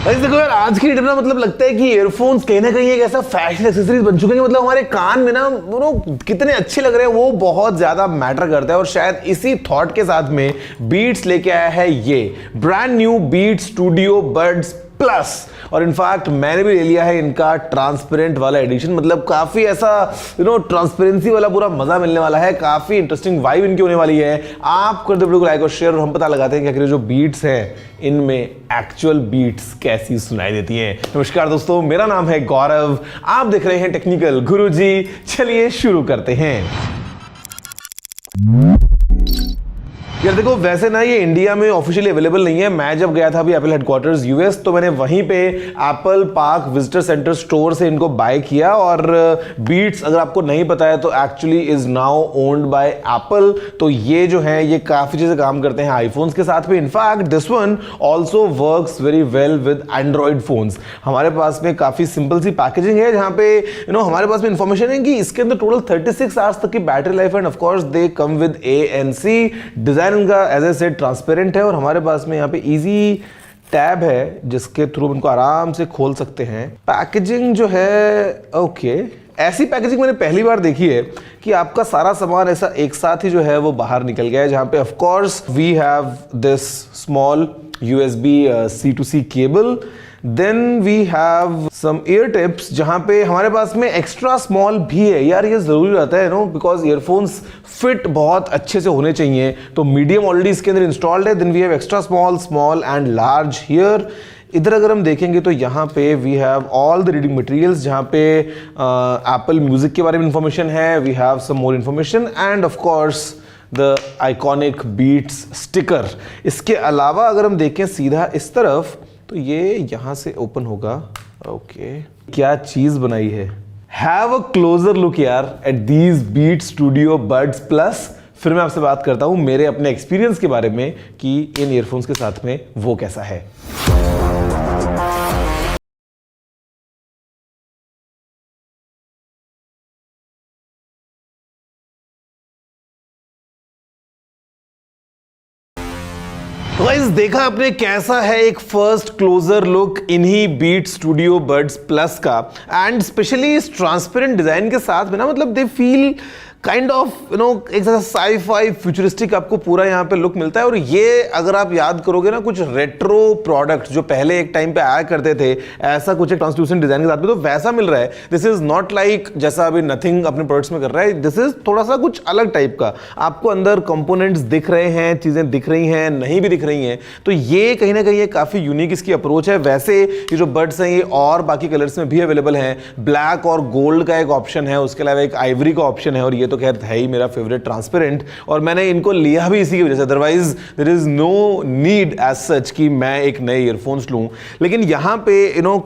वैसे देखो यार, आज की डेट में मतलब लगता है कि ईयरफोन्स कहीं ना कहीं एक ऐसा फैशन एक्सेसरीज बन चुके हैं, मतलब हमारे कान में ना वो कितने अच्छे लग रहे हैं वो बहुत ज्यादा मैटर करता है। और शायद इसी थॉट के साथ में बीट्स लेके आया है ये brand new Beats Studio Buds Plus. और इनफैक्ट मैंने भी ले लिया है इनका ट्रांसपेरेंट वाला एडिशन, मतलब काफी ऐसा ट्रांसपेरेंसी वाला पूरा मजा मिलने वाला है, काफी इंटरेस्टिंग वाइब इनकी होने वाली है। आप कर दो वीडियो को लाइक और शेयर और हम पता लगाते हैं कि आखिर जो बीट्स हैं इनमें एक्चुअल बीट्स कैसी सुनाई देती हैं। नमस्कार दोस्तों, मेरा नाम है गौरव, आप देख रहे हैं टेक्निकल गुरुजी। चलिए शुरू करते हैं। यार देखो, वैसे ना ये इंडिया में ऑफिशियली अवेलेबल नहीं है। मैं जब गया था अभी एप्पल हेडक्वार्टर्स यूएस, तो मैंने वहीं पे Apple park visitor centre store से इनको बाय किया। और बीट्स अगर आपको नहीं पता है तो actually is now owned by Apple. तो ये जो है ये काफी चीजें काम करते हैं आईफोन्स के साथ में। In fact this one also works very well with Android phones. हमारे पास में काफी सिंपल सी पैकेजिंग है जहां पे हमारे पास में इंफॉर्मेशन है कि इसके अंदर टोटल 36 आवर्स तक की बैटरी लाइफ है। And of course they come with ANC design. उनका एज ए सेड ट्रांसपेरेंट है। और हमारे पास में यहाँ पे इजी टैब है जिसके थ्रू इनको आराम से खोल सकते हैं। पैकेजिंग जो है ओके, ऐसी पैकेजिंग मैंने पहली बार देखी है कि आपका सारा सामान ऐसा एक साथ ही जो है वो बाहर निकल गया है, जहां पे of course we have this small USB C2C cable. Then we have some ear tips जहां पे हमारे पास में एक्स्ट्रा स्मॉल भी है। यार ये जरूरी रहता है बिकॉज ईयरफोन्स फिट बहुत अच्छे से होने चाहिए। तो मीडियम ऑलरेडी इसके अंदर इंस्टॉल्ड है। Then we have extra small and large here. इधर अगर हम देखेंगे तो यहाँ पे we have all the reading materials, जहाँ पे एप्पल म्यूजिक के बारे में इंफॉर्मेशन है। We have some more information and of course the iconic Beats sticker. इसके अलावा अगर हम देखें सीधा इस तरफ तो ये यहां से ओपन होगा। ओके, क्या चीज बनाई है। हैव अ क्लोजर लुक यार at these Beat Studio Buds Plus. फिर मैं आपसे बात करता हूं मेरे अपने एक्सपीरियंस के बारे में कि इन ईयरफोन्स के साथ में वो कैसा है। गाइस, देखा आपने कैसा है एक फर्स्ट क्लोजर लुक इन्हीं बीट स्टूडियो बड्स प्लस का। एंड स्पेशली इस ट्रांसपेरेंट डिजाइन के साथ में ना, मतलब दे फील काइंड ऑफ एक साई-फाई फ्यूचरिस्टिक आपको पूरा यहाँ पे लुक मिलता है। और ये अगर आप याद करोगे ना, कुछ रेट्रो प्रोडक्ट जो पहले एक टाइम पे आया करते थे ऐसा कुछ एक ट्रांसल्यूसेंट डिजाइन के साथ में, तो वैसा मिल रहा है। दिस इज नॉट लाइक जैसा अभी नथिंग अपने प्रोडक्ट्स में कर रहा है। दिस इज थोड़ा सा कुछ अलग टाइप का। आपको अंदर कंपोनेंट्स दिख रहे हैं, चीजें दिख रही हैं, नहीं भी दिख रही हैं। तो ये कहीं ना कहीं काफी यूनिक इसकी अप्रोच है। वैसे ये जो बड्स हैं ये और बाकी कलर्स में भी अवेलेबल हैं। ब्लैक और गोल्ड का एक ऑप्शन है, उसके अलावा एक आइवरी का ऑप्शन है। और ये तो खैर है ही मेरा फेवरेट ट्रांसपेरेंट, और मैंने इनको लिया भी इसी की वजह से। Otherwise there is no need as such कि मैं एक नए ईयरफोन्स लूं। लेकिन यहां पे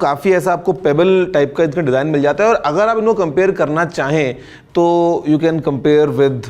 काफी ऐसा आपको पेबल टाइप का इनका डिजाइन मिल जाता है। और अगर आप इनको कंपेयर करना चाहें तो you can compare with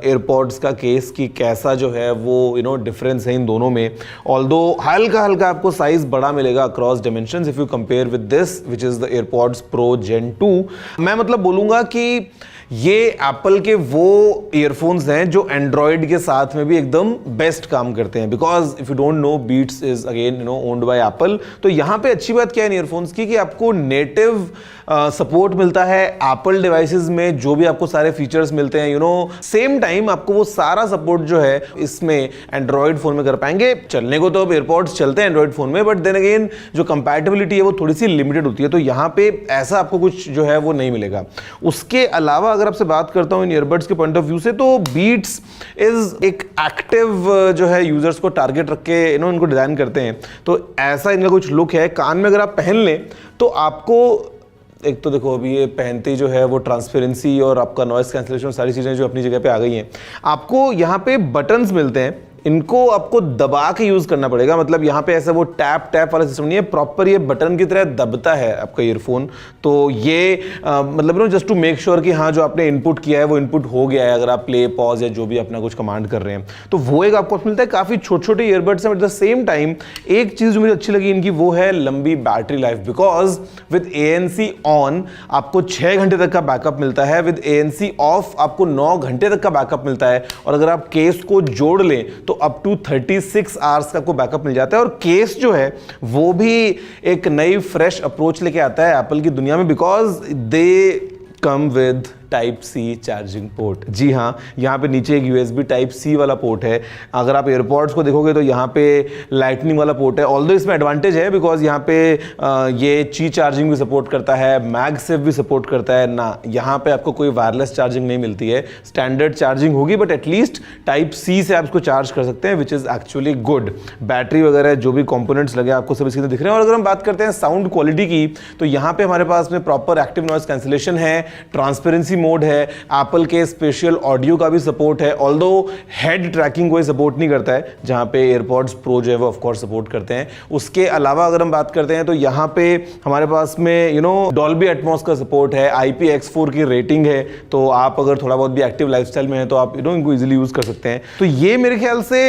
AirPods का केस कि कैसा जो है वो डिफरेंस है इन दोनों में। ऑल्दो हल्का हल्का आपको साइज बड़ा मिलेगा across dimensions if you compare with this which is the AirPods Pro gen 2। मैं मतलब बोलूंगा कि ये एप्पल के वो ईयरफोन्स हैं जो एंड्रॉइड के साथ में भी एकदम बेस्ट काम करते हैं। Because if you don't know, Beats is again owned by Apple. तो यहां पे अच्छी बात क्या है ईयरफोन्स की कि आपको नेटिव सपोर्ट मिलता है एप्पल डिवाइसेस में, जो भी आपको सारे फीचर्स मिलते हैं सेम टाइम आपको वो सारा सपोर्ट जो है इसमें एंड्रॉइड फोन में कर पाएंगे। चलने को तो अब एयरपॉड्स चलते हैं एंड्रॉइड फोन में, बट देन अगेन जो कंपैटिबिलिटी है वो थोड़ी सी लिमिटेड होती है। तो यहां पे ऐसा आपको कुछ जो है वो नहीं मिलेगा। उसके अलावा अगर आपसे बात करता हूं इन ईयरबड्स के पॉइंट ऑफ व्यू से, तो बीट्स इज एक एक्टिव जो है यूजर्स को टारगेट रख के इनको डिजाइन करते हैं। तो ऐसा इनका कुछ लुक है। कान में अगर आप पहन लें तो आपको एक तो देखो अभी ये पहनते ही जो है वो ट्रांसपेरेंसी और आपका नॉइस कैंसलेशन सारी चीजें जो अपनी जगह पे आ गई हैं। आपको यहाँ पे बटन्स मिलते हैं, इनको आपको दबा के यूज करना पड़ेगा। मतलब यहाँ पे ऐसा वो टैप वाला सिस्टम नहीं है, प्रॉपर ये बटन की तरह दबता है आपका ईयरफोन। तो ये मतलब जस्ट टू मेक श्योर कि हाँ जो आपने इनपुट किया है वो इनपुट हो गया है, अगर आप प्ले पॉज या जो भी अपना कुछ कमांड कर रहे हैं तो वो एक आपको मिलता है। काफी छोटे छोटे ईयरबड्स हैं, but at the same time एक चीज जो मुझे अच्छी लगी इनकी वो है लंबी battery life. Because with ANC on आपको 6 घंटे तक का बैकअप मिलता है, विद ANC ऑफ आपको 9 घंटे तक का बैकअप मिलता है। और अगर आप केस को जोड़ लें तो तो अप टू 36 आवर्स का आपको बैकअप मिल जाता है। और केस जो है वो भी एक नई फ्रेश अप्रोच लेके आता है एप्पल की दुनिया में, because they come with type C charging port. जी हाँ, यहाँ पे नीचे एक USB टाइप सी वाला पोर्ट है। अगर आप एयरपॉड्स को देखोगे तो यहाँ पे लाइटनिंग वाला पोर्ट है। ऑल्दो इसमें एडवांटेज है बिकॉज यहाँ पे ये ची चार्जिंग भी सपोर्ट करता है, मैगसेफ भी सपोर्ट करता है ना। यहाँ पे आपको कोई वायरलेस चार्जिंग नहीं मिलती है, स्टैंडर्ड चार्जिंग होगी, बट एटलीस्ट टाइप सी से आप इसको चार्ज कर सकते हैं, which is actually good. Battery वगैरह जो भी कंपोनेंट्स लगे आपको सब इसके अंदर दिख रहे हैं। और अगर हम बात करते हैं साउंड क्वालिटी की, तो यहाँ पे हमारे पास में प्रॉपर एक्टिव नॉइस कैंसिलेशन है, ट्रांसपेरेंसी मोड है, एप्पल के स्पेशल ऑडियो का भी सपोर्ट है। ऑल्दो हेड ट्रैकिंग कोई सपोर्ट नहीं करता है, जहां पे एयरपॉड्स प्रो जो है वो ऑफ कोर्स सपोर्ट करते हैं। उसके अलावा अगर हम बात करते हैं तो यहां पे हमारे पास में डॉल्बी एटमॉस का सपोर्ट है, IPX4 की रेटिंग है, तो आप अगर थोड़ा बहुत भी एक्टिव लाइफस्टाइल में है तो आप इनको इजीली यूज कर सकते हैं। तो ये मेरे ख्याल से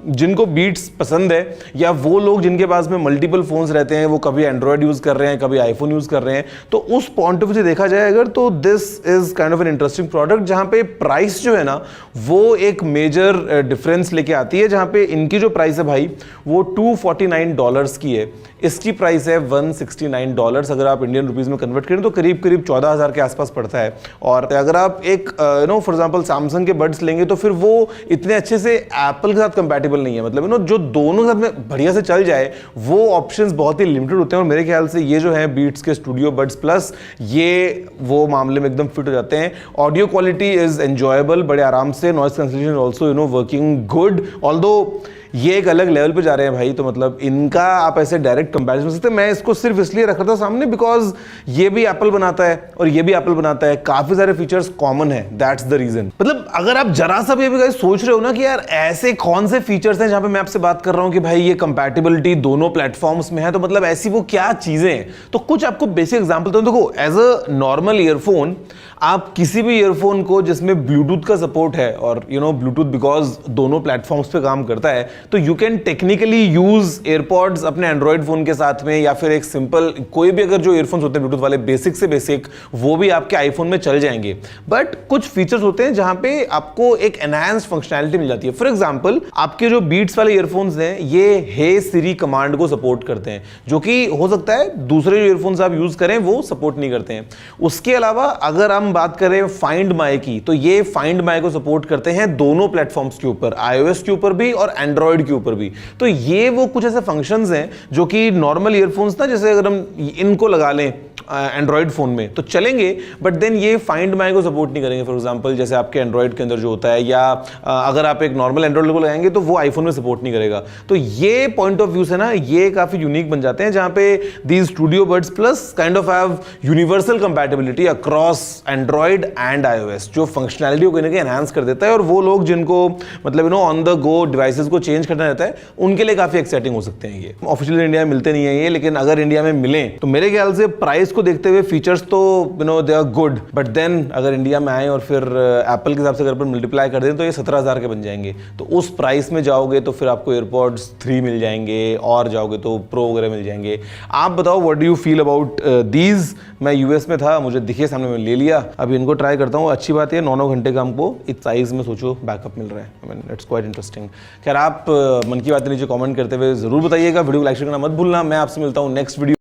जिनको बीट्स पसंद है, या वो लोग जिनके पास में मल्टीपल फोन्स रहते हैं, वो कभी एंड्रॉयड यूज कर रहे हैं, कभी आईफोन यूज कर रहे हैं, तो उस पॉइंट ऑफ व्यू से देखा जाए अगर, तो this is kind of an interesting product, जहां पे प्राइस जो है ना वो एक मेजर डिफरेंस लेके आती है। जहां पे इनकी जो प्राइस है भाई वो $249 की है, इसकी प्राइस है $169। अगर आप इंडियन रुपीस में कन्वर्ट करें तो करीब करीब 14,000 के आसपास पड़ता है। और अगर आप एक फॉर एग्जांपल सैमसंग के बड्स लेंगे तो फिर वो इतने अच्छे से एप्पल के साथ कंपैटिबल नहीं है। मतलब जो दोनों साथ में बढ़िया से चल जाए वो ऑप्शंस बहुत ही लिमिटेड होते हैं। और मेरे ख्याल से ये जो है बीट्स के स्टूडियो बड्स प्लस, ये वो मामले में एकदम फिट हो जाते हैं। ऑडियो क्वालिटी इज एंजॉयबल, बड़े आराम से, noise cancellation also working good. Although ये एक अलग लेवल पे जा रहे हैं भाई, तो मतलब इनका आप ऐसे डायरेक्ट कंपैरिजन कर सकते हैं। मैं इसको सिर्फ इसलिए रख रहा था सामने बिकॉज ये भी एप्पल बनाता है और ये भी एप्पल बनाता है, काफी सारे फीचर्स कॉमन है, दैट्स द रीजन। मतलब अगर आप जरा सा भी अभी सोच रहे हो ना कि यार ऐसे कौन से फीचर्स हैं जहां पे मैं आपसे बात कर रहा हूं कि भाई ये कंपैटिबिलिटी दोनों प्लेटफॉर्म्स में है, तो मतलब ऐसी वो क्या चीजें हैं, तो कुछ आपको बेसिक एग्जांपल दूं। देखो, एज अ नॉर्मल ईयरफोन, आप किसी भी ईयरफोन को जिसमें ब्लूटूथ का सपोर्ट है, और ब्लूटूथ बिकॉज दोनों प्लेटफॉर्म्स पे काम करता है, तो you can technically use AirPods अपने एंड्रॉइड फोन के साथ में, या फिर एक सिंपल कोई भी अगर जो ईयरफोन्स होते हैं ब्लूटूथ वाले बेसिक से बेसिक, वो भी आपके आईफोन में चल जाएंगे। बट कुछ फीचर्स होते हैं जहां पे आपको एक एनहांस्ड फंक्शनैलिटी मिल जाती है। फॉर एग्जांपल, आपके जो बीट्स वाले ईयरफोन्स हैं ये हे सिरी कमांड को सपोर्ट करते हैं, जो कि हो सकता है दूसरे जो ईयरफोन्स आप यूज करें वो सपोर्ट नहीं करते हैं। उसके अलावा अगर हम बात करें फाइंड माई की, तो ये फाइंड माई को सपोर्ट करते हैं दोनों प्लेटफॉर्म्स के ऊपर, iOS के ऊपर भी और एंड्रॉइड के ऊपर भी। तो ये वो कुछ ऐसे फंक्शंस हैं जो कि नॉर्मल ईयरफोन्स ना, जैसे अगर हम इनको लगा लें एंड्रॉइड फोन में तो चलेंगे, बट देन ये फाइंड माई को सपोर्ट नहीं करेंगे। फॉर एग्जांपल, जैसे आपके एंड्रॉइड के अंदर जो होता है, या अगर आप एक नॉर्मल एंड्रॉइड को लगाएंगे तो वो आईफोन में सपोर्ट नहीं करेगा। तो ये पॉइंट ऑफ व्यू से ना ये काफी यूनिक बन जाते हैं, जहां पे these studio Buds plus kind of have universal compatibility across Android and iOS, जो फंक्शनैलिटी को कहीं ना कहीं एनहांस कर देता है। और वो लोग जिनको मतलब ऑन द गो डिवाइसेस को चेंज करना रहता है, उनके लिए काफी एक्साइटिंग हो सकते हैं। ये ऑफिशियल इंडिया में मिलते नहीं है ये, लेकिन अगर इंडिया में मिले तो मेरे ख्याल से प्राइस को देखते हुए फीचर्स तो they are good, but then अगर इंडिया में आए और फिर एप्पल के हिसाब से अगर मल्टीप्लाई कर दें तो ये 17,000 के बन जाएंगे। तो उस प्राइस में जाओगे तो फिर आपको एयरपॉड्स 3 मिल जाएंगे, और जाओगे तो प्रो वगैरह मिल जाएंगे। आप बताओ what do you feel about these. मैं यूएस में था, मुझे दिखे सामने, में ले लिया, अभी इनको ट्राई करता हूँ। अच्छी बात है 9-9 घंटे का हमको इस साइज में सोचो बैकअप मिल रहा है। I mean it's quite interesting. खैर, आप मन की बातें नीचे कमेंट करते हुए जरूर बताइएगा, वीडियो को लाइक शेयर करना मत भूलना। मैं आपसे मिलता हूँ नेक्स्ट वीडियो।